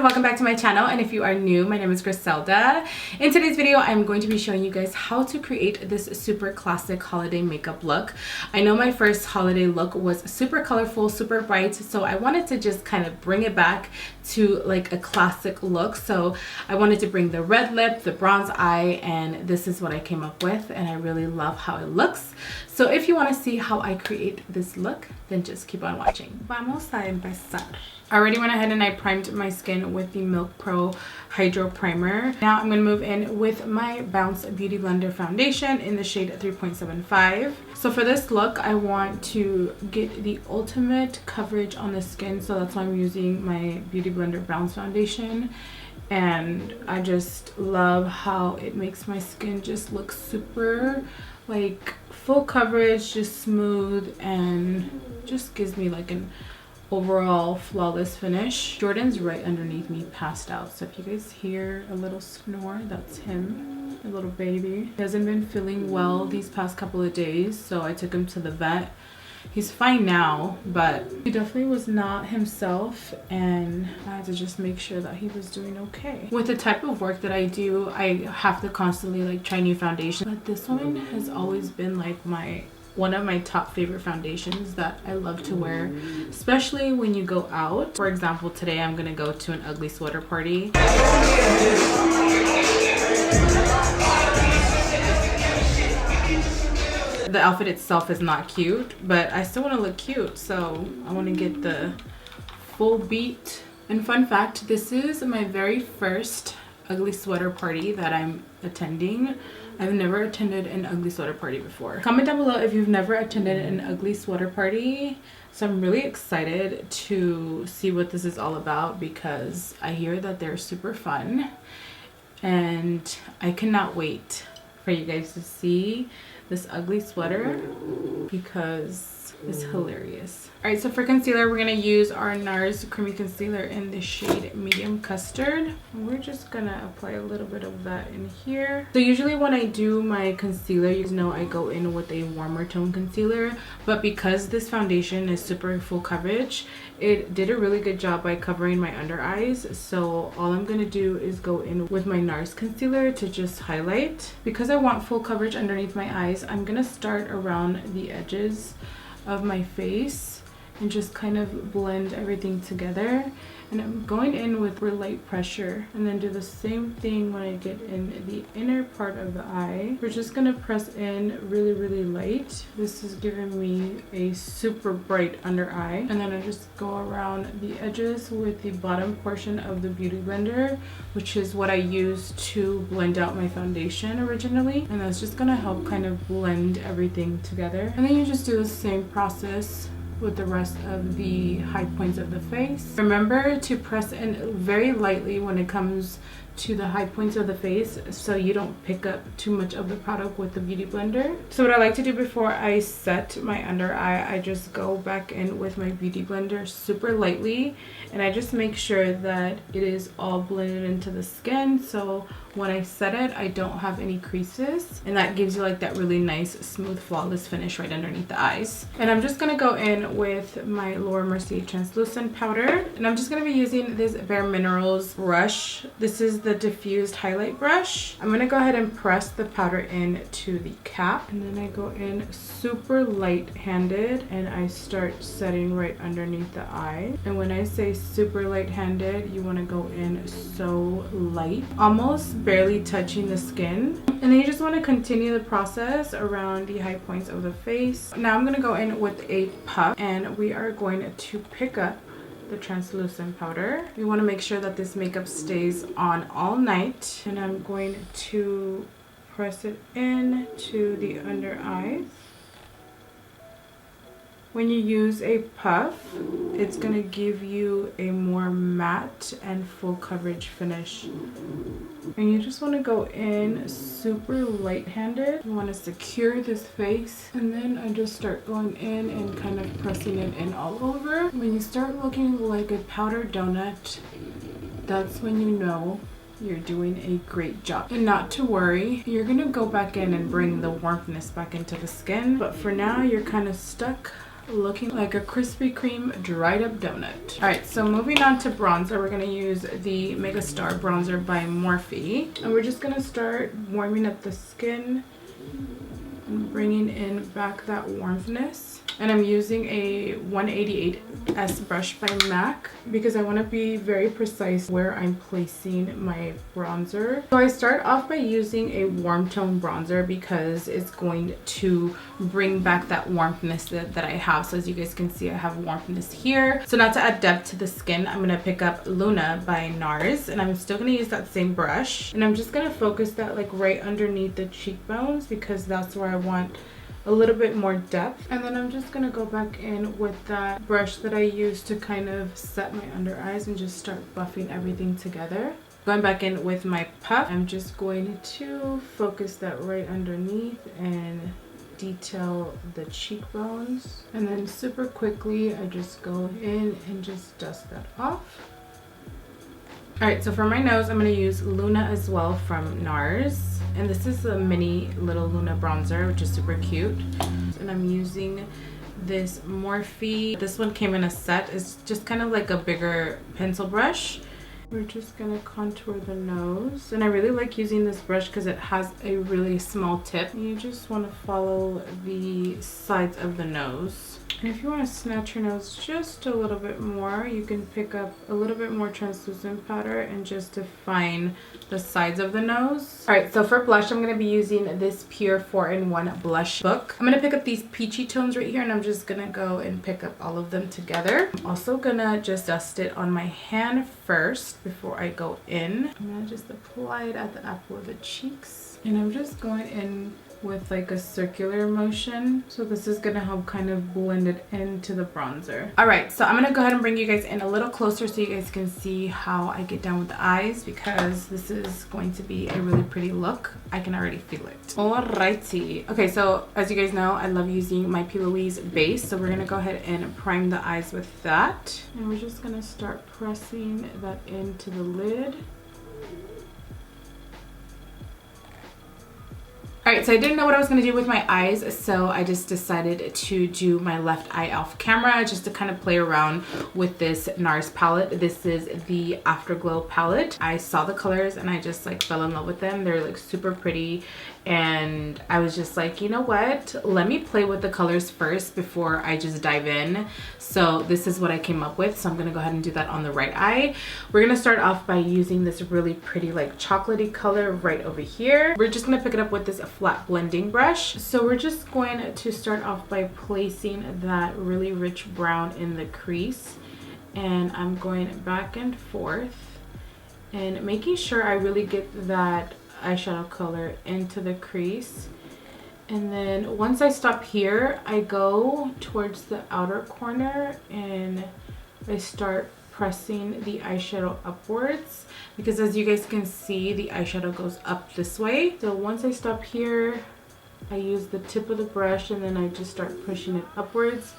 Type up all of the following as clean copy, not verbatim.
Welcome back to my channel, and if you are new, my name is Griselda. In today's video, I'm going to be showing you guys how to create this super classic holiday makeup look. I know my first holiday look was super colorful, super bright, so I wanted to just kind of bring it back to like a classic look. So I wanted to bring the red lip, the bronze eye, and this is what I came up with, and I really love how it looks. So if you want to see how I create this look, then just keep on watching. Vamos a empezar. I already went ahead and I primed my skin with the Milk Pro Hydro Primer. Now I'm going to move in with my Bounce Beauty Blender Foundation in the shade 3.75. So for this look, I want to get the ultimate coverage on the skin. So that's why I'm using my Beauty Blender Bounce Foundation. And I just love how it makes my skin just look super like full coverage, just smooth, and just gives me like an overall flawless finish. Jordan's right underneath me, passed out, so if you guys hear a little snore, that's him, a little baby. He hasn't been feeling well these past couple of days, so I took him to the vet. He's fine now, but he definitely was not himself, and I had to just make sure that he was doing okay. With the type of work that I do, I have to constantly like try new foundations, but this one has always been like one of my top favorite foundations that I love to wear, especially when you go out. For example, today I'm gonna go to an ugly sweater party. The outfit itself is not cute, but I still want to look cute, so I want to get the full beat. And fun fact, this is my very first ugly sweater party that I'm attending. I've never attended an ugly sweater party before. Comment down below if you've never attended an ugly sweater party. So I'm really excited to see what this is all about, because I hear that they're super fun, and I cannot wait for you guys to see this ugly sweater because it's hilarious. Alright, so for concealer, we're going to use our Nars Creamy Concealer in the shade Medium Custard. And we're just going to apply a little bit of that in here. So usually when I do my concealer, you know I go in with a warmer tone concealer. But because this foundation is super full coverage, it did a really good job by covering my under eyes. So all I'm going to do is go in with my Nars concealer to just highlight. Because I want full coverage underneath my eyes, I'm going to start around the edges of my face and just kind of blend everything together. And I'm going in with light pressure, and then do the same thing when I get in the inner part of the eye. We're just gonna press in really light. This is giving me a super bright under eye, and then I just go around the edges with the bottom portion of the Beauty Blender, which is what I used to blend out my foundation originally, and that's just gonna help kind of blend everything together. And then you just do the same process with the rest of the high points of the face. Remember to press in very lightly when it comes to the high points of the face, so you don't pick up too much of the product with the Beauty Blender. So what I like to do before I set my under eye, I just go back in with my Beauty Blender super lightly, and I just make sure that it is all blended into the skin, so when I set it, I don't have any creases, and that gives you like that really nice, smooth, flawless finish right underneath the eyes. And I'm just gonna go in with my Laura Mercier translucent powder, and I'm just gonna be using this Bare Minerals brush. This is the diffused highlight brush. I'm gonna go ahead and press the powder into the cap, and then I go in super light-handed and I start setting right underneath the eye. And when I say super light-handed, you want to go in so light, almost barely touching the skin, and then you just want to continue the process around the high points of the face. Now I'm going to go in with a puff, and we are going to pick up the translucent powder. We want to make sure that this makeup stays on all night, and I'm going to press it in to the under eyes. When you use a puff, it's gonna give you a more matte and full coverage finish. And you just wanna go in super light-handed. You wanna secure this face, and then I just start going in and kind of pressing it in all over. When you start looking like a powdered donut, that's when you know you're doing a great job. And not to worry, you're gonna go back in and bring the warmthness back into the skin, but for now you're kind of stuck looking like a Krispy Kreme dried up donut. All right, so moving on to bronzer, we're gonna use the Megastar bronzer by Morphe, and we're just gonna start warming up the skin and bringing in back that warmthness. And I'm using a 188S brush by MAC because I want to be very precise where I'm placing my bronzer. So I start off by using a warm tone bronzer because it's going to bring back that warmthness that I have. So as you guys can see, I have warmthness here. So now to add depth to the skin, I'm going to pick up Luna by Nars, and I'm still going to use that same brush. And I'm just going to focus that like right underneath the cheekbones because that's where I want a little bit more depth. And then I'm just gonna go back in with that brush that I used to kind of set my under eyes and just start buffing everything together. Going back in with my puff, I'm just going to focus that right underneath and detail the cheekbones. And then super quickly, I just go in and just dust that off. All right, so for my nose, I'm gonna use Luna as well from Nars. And this is a mini little Luna bronzer, which is super cute. And I'm using this Morphe. This one came in a set. It's just kind of like a bigger pencil brush. We're just gonna contour the nose. And I really like using this brush because it has a really small tip. You just wanna follow the sides of the nose. And if you want to snatch your nose just a little bit more, you can pick up a little bit more translucent powder and just define the sides of the nose. All right, so for blush, I'm going to be using this Pure 4-in-1 blush book. I'm going to pick up these peachy tones right here, and I'm just going to go and pick up all of them together. I'm also going to just dust it on my hand first before I go in. I'm going to just apply it at the apple of the cheeks. And I'm just going in with like a circular motion. So this is gonna help kind of blend it into the bronzer. All right, so I'm gonna go ahead and bring you guys in a little closer so you guys can see how I get down with the eyes, because this is going to be a really pretty look. I can already feel it. Alrighty. Okay, so as you guys know, I love using my P.Louise base. So we're gonna go ahead and prime the eyes with that. And we're just gonna start pressing that into the lid. Alright, so I didn't know what I was going to do with my eyes, so I just decided to do my left eye off camera just to kind of play around with this Nars palette. This is the Afterglow palette. I saw the colors and I just like fell in love with them. They're like super pretty, and I was just like, you know what? Let me play with the colors first before I just dive in. So this is what I came up with, so I'm going to go ahead and do that on the right eye. We're going to start off by using this really pretty like chocolatey color right over here. We're just going to pick it up with this flat blending brush. So we're just going to start off by placing that really rich brown in the crease, and I'm going back and forth and making sure I really get that eyeshadow color into the crease. And then once I stop here, I go towards the outer corner and I start pressing the eyeshadow upwards, because as you guys can see, the eyeshadow goes up this way. So once I stop here, I use the tip of the brush and then I just start pushing it upwards,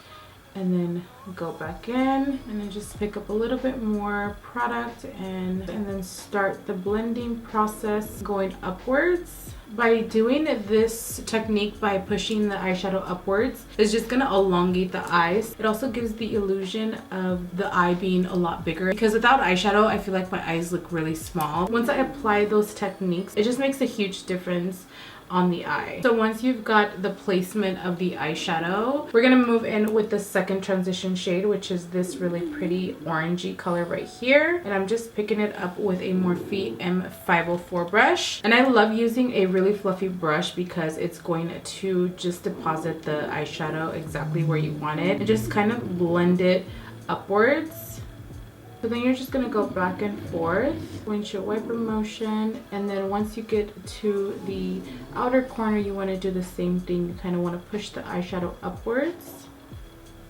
and then go back in and then just pick up a little bit more product and then start the blending process going upwards. By doing this technique, by pushing the eyeshadow upwards, it's just gonna elongate the eyes. It also gives the illusion of the eye being a lot bigger, because without eyeshadow, I feel like my eyes look really small. Once I apply those techniques, it just makes a huge difference on the eye. So once you've got the placement of the eyeshadow, we're gonna move in with the second transition shade, which is this really pretty orangey color right here. And I'm just picking it up with a Morphe M504 brush. And I love using a really fluffy brush because it's going to just deposit the eyeshadow exactly where you want it and just kind of blend it upwards. So then you're just gonna go back and forth, windshield wiper motion, and then once you get to the outer corner, you wanna do the same thing. You kinda wanna push the eyeshadow upwards.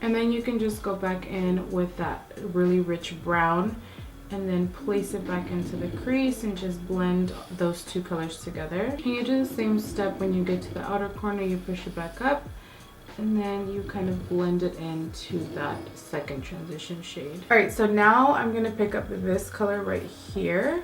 And then you can just go back in with that really rich brown and then place it back into the crease and just blend those two colors together. And you do the same step when you get to the outer corner, you push it back up and then you kind of blend it into that second transition shade. All right, so now I'm gonna pick up this color right here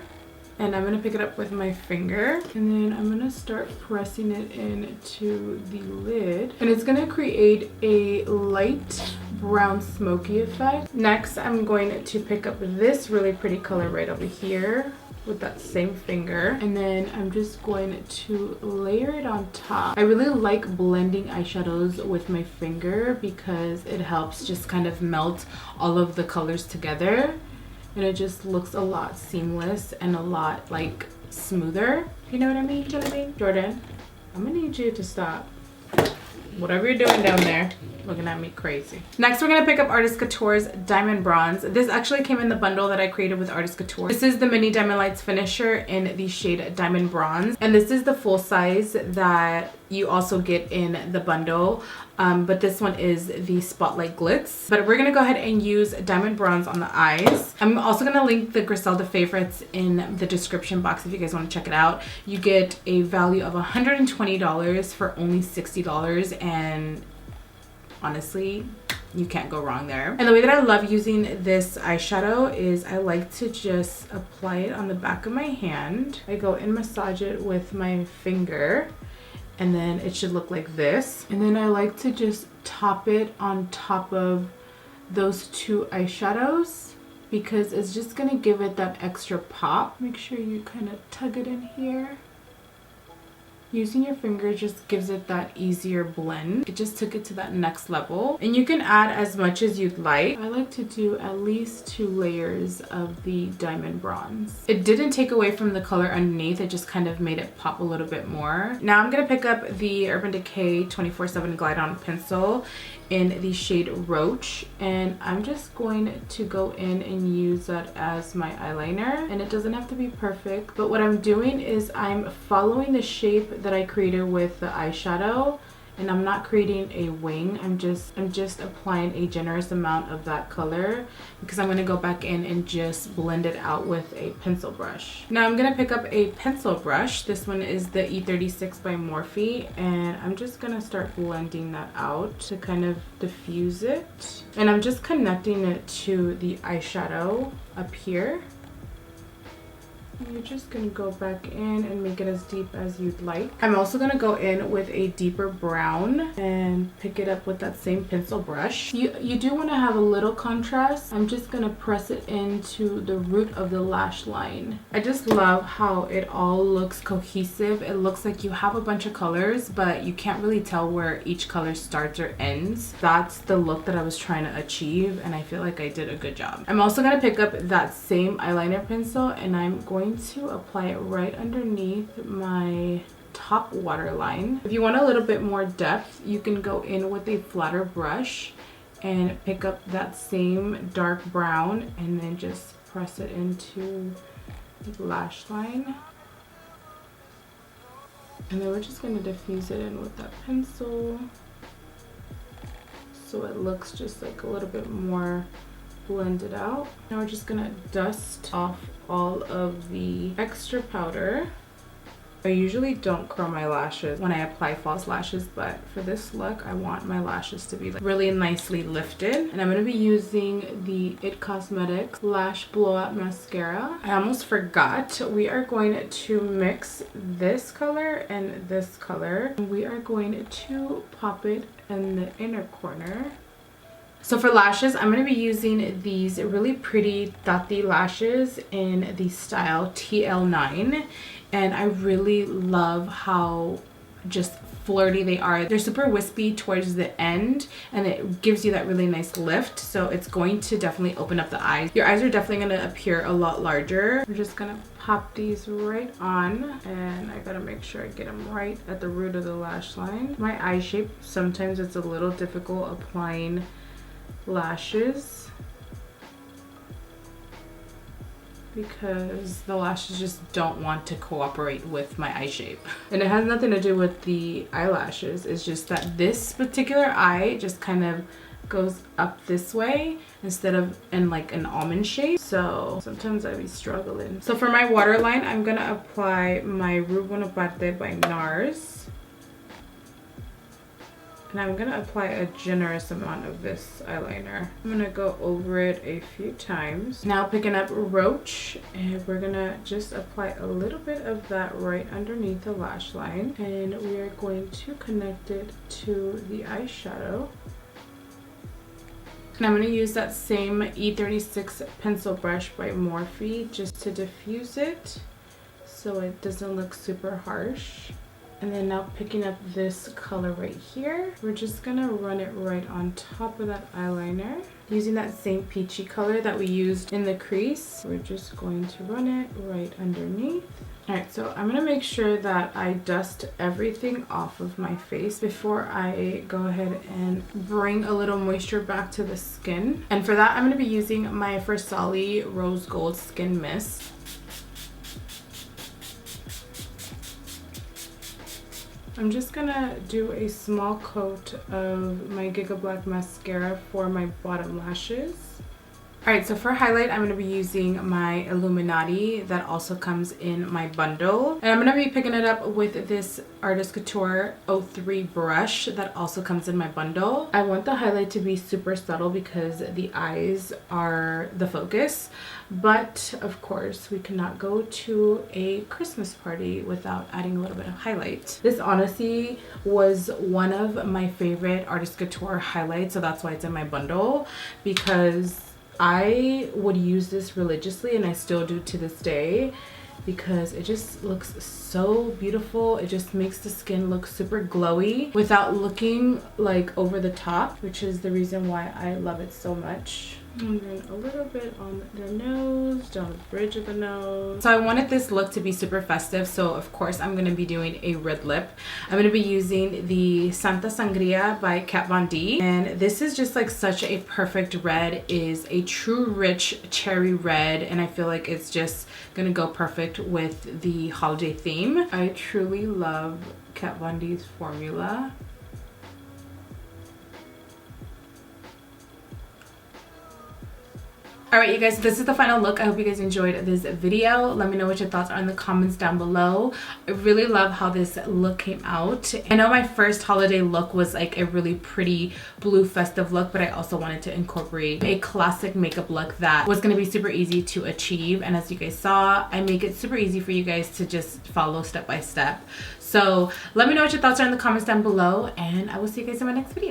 and I'm gonna pick it up with my finger and then I'm gonna start pressing it into the lid and it's gonna create a light brown smoky effect. Next, I'm going to pick up this really pretty color right over here with that same finger and then I'm just going to layer it on top. I really like blending eyeshadows with my finger because it helps just kind of melt all of the colors together and it just looks a lot seamless and a lot like smoother. You know what I mean? You know what I mean? Jordan, I'm gonna need you to stop whatever you're doing down there, looking at me crazy. Next, we're gonna pick up Artist Couture's Diamond Bronze. This actually came in the bundle that I created with Artist Couture. This is the Mini Diamond Lights finisher in the shade Diamond Bronze. And this is the full size that you also get in the bundle. But this one is the Spotlight Glitz. But we're gonna go ahead and use Diamond Bronze on the eyes. I'm also gonna link the Griselda favorites in the description box if you guys wanna check it out. You get a value of $120 for only $60 and honestly, you can't go wrong there. And the way that I love using this eyeshadow is I like to just apply it on the back of my hand. I go and massage it with my finger and then it should look like this. And then I like to just top it on top of those two eyeshadows because it's just gonna give it that extra pop. Make sure you kind of tug it in here. Using your finger just gives it that easier blend. It just took it to that next level. And you can add as much as you'd like. I like to do at least 2 layers of the Diamond Bronze. It didn't take away from the color underneath. It just kind of made it pop a little bit more. Now I'm gonna pick up the UrbanDecay 24/7 Glide On Pencil in the shade Roach. And I'm just going to go in and use that as my eyeliner. And it doesn't have to be perfect. But what I'm doing is I'm following the shape that I created with the eyeshadow and I'm not creating a wing. I'm just applying a generous amount of that color because I'm going to go back in and just blend it out with a pencil brush. Now I'm going to pick up a pencil brush. This one is the E36 by Morphe and I'm just going to start blending that out to kind of diffuse it. And I'm just connecting it to the eyeshadow up here. You're just gonna go back in and make it as deep as you'd like. I'm also gonna go in with a deeper brown and pick it up with that same pencil brush. You do want to have a little contrast. I'm just gonna press it into the root of the lash line. I just love how it all looks cohesive. It looks like you have a bunch of colors, but you can't really tell where each color starts or ends. That's the look that I was trying to achieve, and I feel like I did a good job. I'm also gonna pick up that same eyeliner pencil and I'm going to apply it right underneath my top waterline. If you want a little bit more depth, you can go in with a flatter brush and pick up that same dark brown and then just press it into the lash line. And then we're just going to diffuse it in with that pencil so it looks just like a little bit more blended out. Now we're just gonna dust off all of the extra powder. I usually don't curl my lashes when I apply false lashes, but for this look I want my lashes to be like really nicely lifted. And I'm going to be using the It Cosmetics Lash Blowout Mascara. I almost forgot, we are going to mix this color and this color. We are going to pop it in the inner corner. So for lashes, I'm going to be using these really pretty Tatty Lashes in the style TL9. And I really love how just flirty they are. They're super wispy towards the end and it gives you that really nice lift. So it's going to definitely open up the eyes. Your eyes are definitely going to appear a lot larger. We're just going to pop these right on and I gotta make sure I get them right at the root of the lash line. My eye shape, sometimes it's a little difficult applying lashes because the lashes just don't want to cooperate with my eye shape. And it has nothing to do with the eyelashes, it's just that this particular eye just kind of goes up this way instead of in like an almond shape. So sometimes I be struggling. So for my waterline, I'm gonna apply my Rue Bonaparte by Nars. And I'm gonna apply a generous amount of this eyeliner. I'm gonna go over it a few times. Now picking up Roach, and we're gonna just apply a little bit of that right underneath the lash line. And we are going to connect it to the eyeshadow. And I'm going to use that same E36 pencil brush by Morphe just to diffuse it so it doesn't look super harsh. And then now picking up this color right here, we're just going to run it right on top of that eyeliner. Using that same peachy color that we used in the crease, we're just going to run it right underneath. Alright, so I'm going to make sure that I dust everything off of my face before I go ahead and bring a little moisture back to the skin. And for that, I'm going to be using my Versali Rose Gold Skin Mist. I'm just going to do a small coat of my Gigablack mascara for my bottom lashes. Alright, so for highlight, I'm going to be using my Illuminati that also comes in my bundle. And I'm going to be picking it up with this Artist Couture 03 brush that also comes in my bundle. I want the highlight to be super subtle because the eyes are the focus. But, of course, we cannot go to a Christmas party without adding a little bit of highlight. This honestly was one of my favorite Artist Couture highlights, so that's why it's in my bundle, because I would use this religiously, and I still do to this day, because it just looks so beautiful. It just makes the skin look super glowy without looking like over the top, which is the reason why I love it so much. And then a little bit on the nose, down the bridge of the nose. So I wanted this look to be super festive, so of course I'm going to be doing a red lip. I'm going to be using the Santa Sangria by Kat Von D. And this is just like such a perfect red. It is a true rich cherry red, and I feel like it's just going to go perfect with the holiday theme. I truly love Kat Von D's formula. Alright, you guys, this is the final look. I hope you guys enjoyed this video. Let me know what your thoughts are in the comments down below. I really love how this look came out. I know my first holiday look was like a really pretty blue festive look, but I also wanted to incorporate a classic makeup look that was going to be super easy to achieve. And as you guys saw, I make it super easy for you guys to just follow step by step. So let me know what your thoughts are in the comments down below, and I will see you guys in my next video.